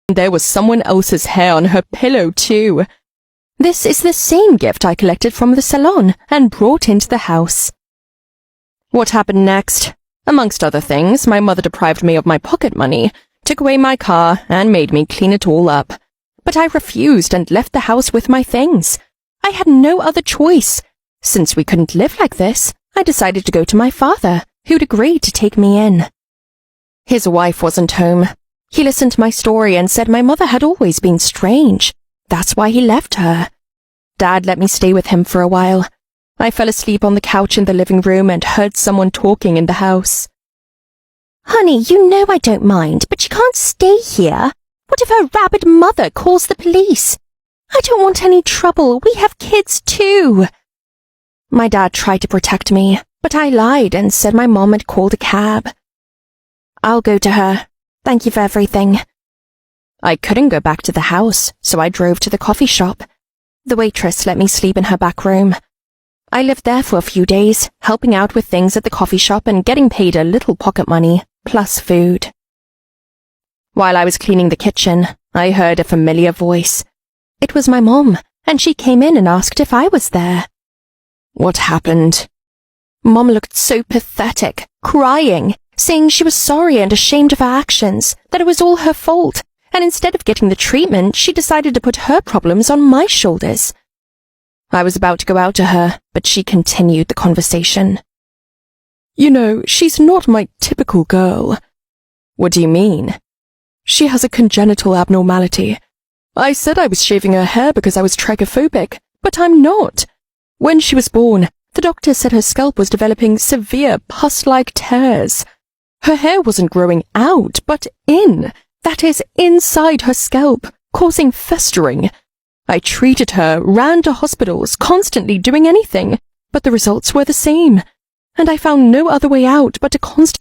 There was someone else's hair on her pillow, too. This is the same gift I collected from the salon and brought into the house. What happened next? Amongst other things, my mother deprived me of my pocket money, took away my car, and made me clean it all up. But I refused and left the house with my things. I had no other choice. Since we couldn't live like this, I decided to go to my father, who'd agreed to take me in. His wife wasn't home. He listened to my story and said my mother had always been strange. That's why he left her. Dad let me stay with him for a while. I fell asleep on the couch in the living room and heard someone talking in the house. Honey, you know I don't mind, but you can't stay here. What if her rabid mother calls the police? I don't want any trouble. We have kids too. My dad tried to protect me, but I lied and said my mom had called a cab. I'll go to her. Thank you for everything. I couldn't go back to the house, so I drove to the coffee shop. The waitress let me sleep in her back room. I lived there for a few days, helping out with things at the coffee shop and getting paid a little pocket money, plus food. While I was cleaning the kitchen, I heard a familiar voice. It was my mom, and she came in and asked if I was there. What happened? Mom looked so pathetic, crying, saying she was sorry and ashamed of her actions, that it was all her fault, and instead of getting the treatment, she decided to put her problems on my shoulders. I was about to go out to her, but she continued the conversation. You know, she's not my typical girl. What do you mean? She has a congenital abnormality. I said I was shaving her hair because I was trachophobic, but I'm not. When she was born, the doctor said her scalp was developing severe pus-like tears. Her hair wasn't growing out, but in. That is, inside her scalp, causing festering. I treated her, ran to hospitals, constantly doing anything, but the results were the same, and I found no other way out but to constantly